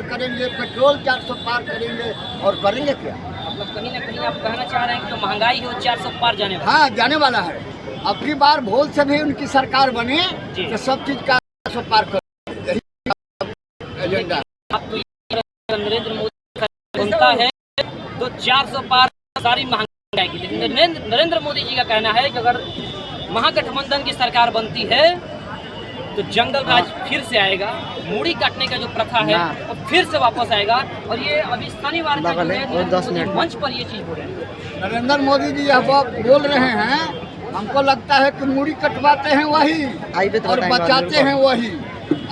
पार करेंगे, पेट्रोल 400 पार करेंगे, और करेंगे क्या? मतलब कहीं ना कहीं आप कहना चाह रहे हैं कि जो महंगाई है वो 400 पार जाने वाला हाँ, जाने वाला है। अब की बार वोट से भी उनकी सरकार बने तो सब चीज का 400 पार कर, यही एजेंडा। आप तो नरेंद्र मोदी बनता है तो 400 पार सारी महंगाई की, लेकिन नरेंद्र मोदी जी का कहना है कि अगर महागठबंधन की सरकार बनती है तो जंगल राज फिर से आएगा, मूड़ी काटने का जो प्रथा है वो फिर से वापस आएगा। और ये अभी शनिवार का जो है मंच पर ये चीज बोल रहे हैं नरेंद्र मोदी जी यह बोल रहे हैं। हमको लगता है कि मूड़ी कटवाते हैं वही और बचाते हैं वही।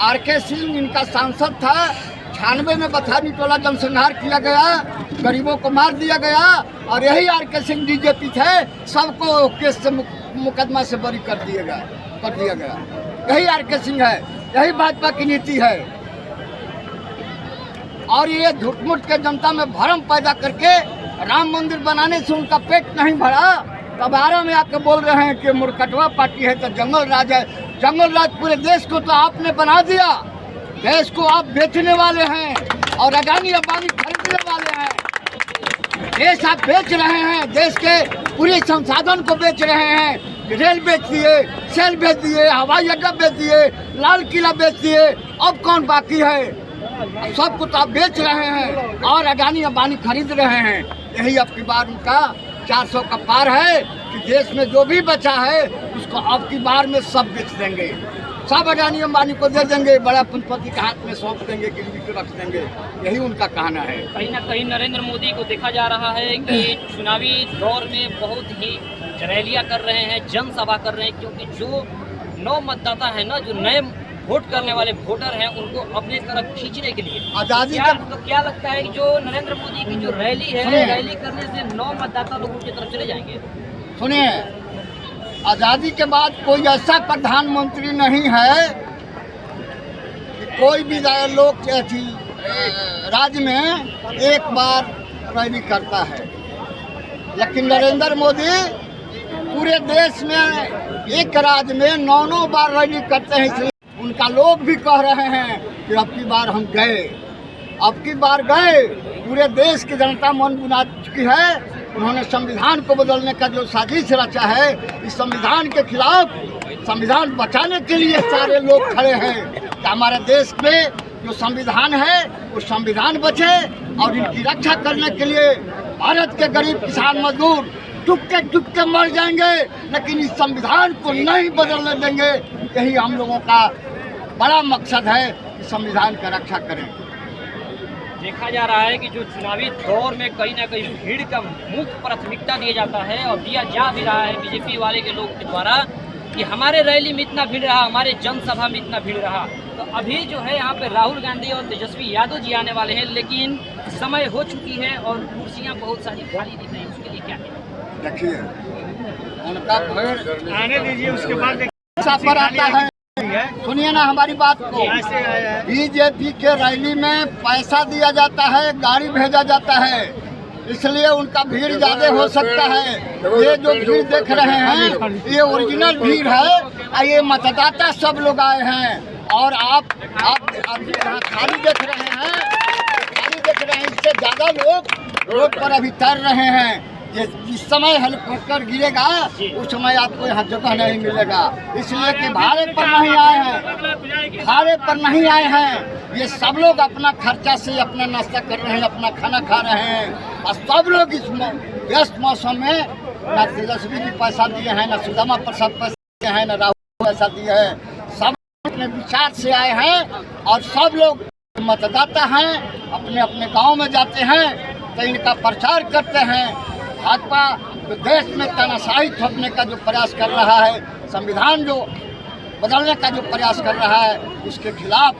आर.के. सिंह इनका सांसद था, 96 में बथानी टोला जनसंहार किया गया, गरीबों को मार दिया गया, और यही आर.के. सिंह डीजेपी थे, सबको केस से मुकदमा से बरी कर दिया गया। यही आर.के. सिंह है, यही भाजपा की नीति है। और ये झूठ-मूठ के जनता में भ्रम पैदा करके राम मंदिर बनाने से उनका पेट नहीं भरा, तब आरा में आके बोल रहे हैं कि मुरकटवा पार्टी है तो जंगल राज है। जंगल राज पूरे देश को तो आपने बना दिया, देश को आप बेचने वाले हैं और अडानी अंबानी खरीदने वाले हैं। देश आप बेच रहे हैं, देश के पूरे संसाधन को बेच रहे हैं। रेल बेच दिए, सेल बेच दिए, हवाई अड्डा बेच दिए, लाल किला बेच दिए, अब कौन बाकी है? सब कुछ आप बेच रहे हैं और अडानी अंबानी खरीद रहे हैं। यही अब की बार उनका 400 का पार है कि देश में जो भी बचा है उसको अब की बार में सब बेच देंगे, सब अडानी अंबानी को दे देंगे, बड़ा पूंजीपति के हाथ में सौंप देंगे, गिरवी को रख देंगे। यही उनका कहना है। कहीं ना कहीं नरेंद्र मोदी को देखा जा रहा है कि चुनावी दौर में बहुत ही रैलियां कर रहे हैं, जनसभा कर रहे हैं, क्योंकि जो नौ मतदाता है ना, जो नए वोट करने वाले वोटर हैं, उनको अपने तरफ खींचने के लिए आजादी तो क्या लगता है कि जो नरेंद्र मोदी की जो रैली है, रैली करने से 9 मतदाता लोग उनकी तरफ चले जाएंगे? सुनिए, आज़ादी के बाद कोई ऐसा प्रधानमंत्री नहीं है कि कोई भी लोग राज्य में एक बार रैली करता है, लेकिन नरेंद्र मोदी पूरे देश में एक राज्य में 9 बार रैली करते हैं। इसलिए उनका लोग भी कह रहे हैं कि अब की बार हम गए, अब की बार गए। पूरे देश की जनता मन बना चुकी है। उन्होंने संविधान को बदलने का जो साजिश रचा है, इस संविधान के खिलाफ, संविधान बचाने के लिए सारे लोग खड़े हैं कि हमारे देश में जो संविधान है वो संविधान बचे, और इनकी रक्षा करने के लिए भारत के गरीब किसान मजदूर टुकके मर जाएंगे, लेकिन इस संविधान को नहीं बदलने देंगे। यही हम लोगों का बड़ा मकसद है कि संविधान का रक्षा करें। देखा जा रहा है कि जो चुनावी दौर में कहीं ना कहीं भीड़ का मुख्य प्राथमिकता दिया जाता है, और दिया जा भी रहा है बीजेपी वाले के लोग के द्वारा कि हमारे रैली में इतना भीड़ रहा, हमारे जनसभा में इतना भीड़ रहा। तो अभी जो है यहाँ पे राहुल गांधी और तेजस्वी यादव जी आने वाले हैं, लेकिन समय हो चुकी है और कुर्सियाँ बहुत सारी खाली दिख रही है। उसके लिए क्या है? देखिए, उनका भीड़ आने दीजिए, उसके बाद पर आता है। सुनिए ना हमारी बात को, बीजेपी के रैली में पैसा दिया जाता है, गाड़ी भेजा जाता है, इसलिए उनका भीड़ ज्यादा हो सकता है। ये जो भीड़ देख रहे हैं ये ओरिजिनल भीड़ है, और ये मतदाता सब लोग आए हैं। और आप यहाँ खाली देख रहे हैं, इससे ज्यादा लोग रोड पर अभी तैर रहे हैं। जिस समय हेलीकॉप्टर गिरेगा उस समय आपको यहाँ जगह नहीं मिलेगा, इसलिए कि भाड़े पर नहीं आए हैं, भाड़े पर नहीं आए हैं। ये सब लोग अपना खर्चा से अपना नाश्ता कर रहे हैं, अपना खाना खा रहे हैं, और सब लोग इस व्यस्त मौसम में न तेजस्वी जी पैसा दिए हैं, न सुदामा प्रसाद पैसा दिए हैं, न राहुल पैसा दिए हैं। सब अपने विचार से आए हैं, और सब लोग मतदाता हैं, अपने अपने गाँव में जाते हैं तो इनका प्रचार करते हैं। भाजपा जो देश में तानाशाही थोपने का जो प्रयास कर रहा है, संविधान जो बदलने का जो प्रयास कर रहा है, उसके खिलाफ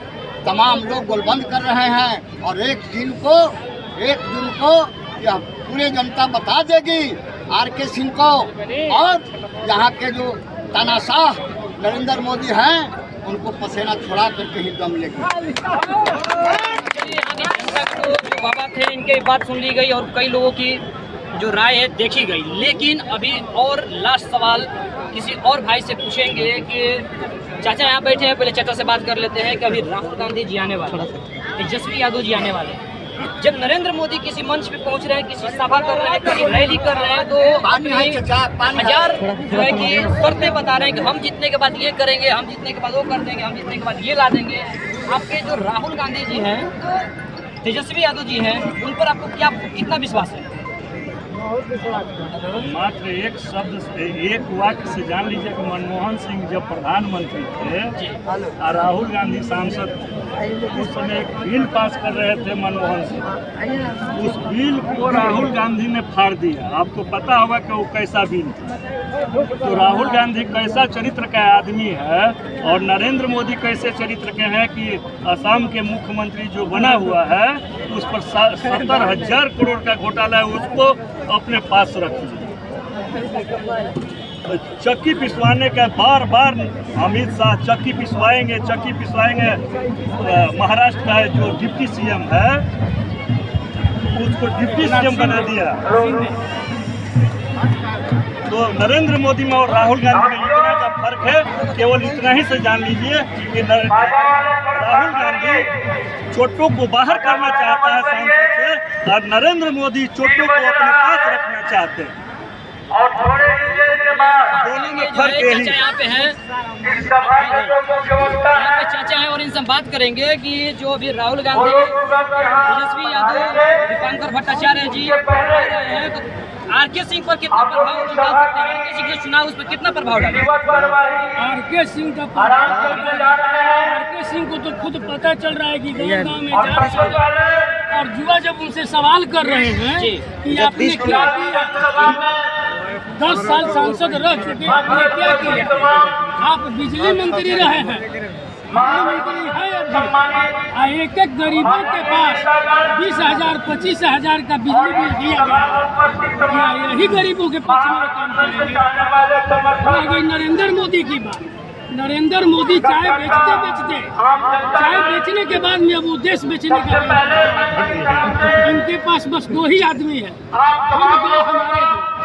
तमाम लोग गोलबंद कर रहे हैं। और एक जून को यह पूरी जनता बता देगी आर.के. सिंह को, और यहाँ के जो तानाशाह नरेंद्र मोदी हैं उनको पसीना छोड़ा करके ही दम लेगी। जो बाबा थे इनके बात सुन ली गई और कई लोगों की जो राय है देखी गई, लेकिन अभी और लास्ट सवाल किसी और भाई से पूछेंगे कि चाचा यहाँ बैठे हैं, पहले चाचा से बात कर लेते हैं कि अभी राहुल गांधी जी आने वाले हैं, तेजस्वी यादव जी आने वाले हैं। जब नरेंद्र मोदी किसी मंच पे पहुंच रहे हैं, किसी सभा कर रहे हैं, किसी रैली कर रहे हैं, तो हजार जो है कि शर्तें बता रहे हैं कि हम जीतने के बाद ये करेंगे, हम जीतने के बाद वो कर देंगे, हम जीतने के बाद ये ला देंगे। आपके जो राहुल गांधी जी हैं, तेजस्वी यादव जी हैं, उन पर आपको क्या कितना विश्वास है? मात्र एक शब्द से, एक वाक्य से जान लीजिए कि मनमोहन सिंह जब प्रधानमंत्री थे और राहुल गांधी सांसद थे, उस समय एक बिल पास कर रहे थे मनमोहन सिंह, उस बिल को राहुल गांधी ने फाड़ दिया। आपको पता होगा कि वो कैसा बिल था। तो राहुल गांधी कैसा चरित्र का आदमी है और नरेंद्र मोदी कैसे चरित्र के हैं कि असम के मुख्यमंत्री जो बना हुआ है उस पर 70,000 करोड़ का घोटाला है, उसको अपने पास रखिए। चक्की पिसवाने का बार बार अमित शाह चक्की पिसवाएंगे। महाराष्ट्र का जो डिप्टी सीएम है उसको डिप्टी सीएम बना दिया। तो नरेंद्र मोदी में और राहुल गांधी में इतना का फर्क है, केवल इतना ही से जान लीजिए कि राहुल गांधी चोटों को बाहर करना चाहता है सांसद से और नरेंद्र मोदी चोटों को अपने पास रखना चाहते हैं। दोनों में फर्क यही है। यहाँ पे हैं, चाचा हैं और इनसे हम बात करेंगे कि जो अभी राहुल गांधी, तेजस्वी यादव, दीपांकर भट्टाचार्य जी आ रहे हैं, तो आरके सिंह पर कितना प्रभाव डाल सकते हैं? आरके सिंह के चुनाव उस पर कितना प्रभाव डालेगा? आरके सिंह का आरके सिंह को तो खुद पता चल रहा है कि गाँव में जा और युवा जब उनसे सवाल कर रहे हैं कि आपने क्या किया, 10 साल सांसद रह चुके, आपने क्या किया? आप बिजली मंत्री रहे हैं, मंत्री है अभी, एक गरीबों के पास 20,000 25,000 का बिजली बिल दिया गया। क्या यही गरीबों के पक्ष में काम करेंगे? रह गई नरेंद्र मोदी की बात। नरेंद्र मोदी चाय बेचने के बाद में अब वो देश बेचने का, इनके पास बस 2 ही आदमी है, हम 2 हमारे 2।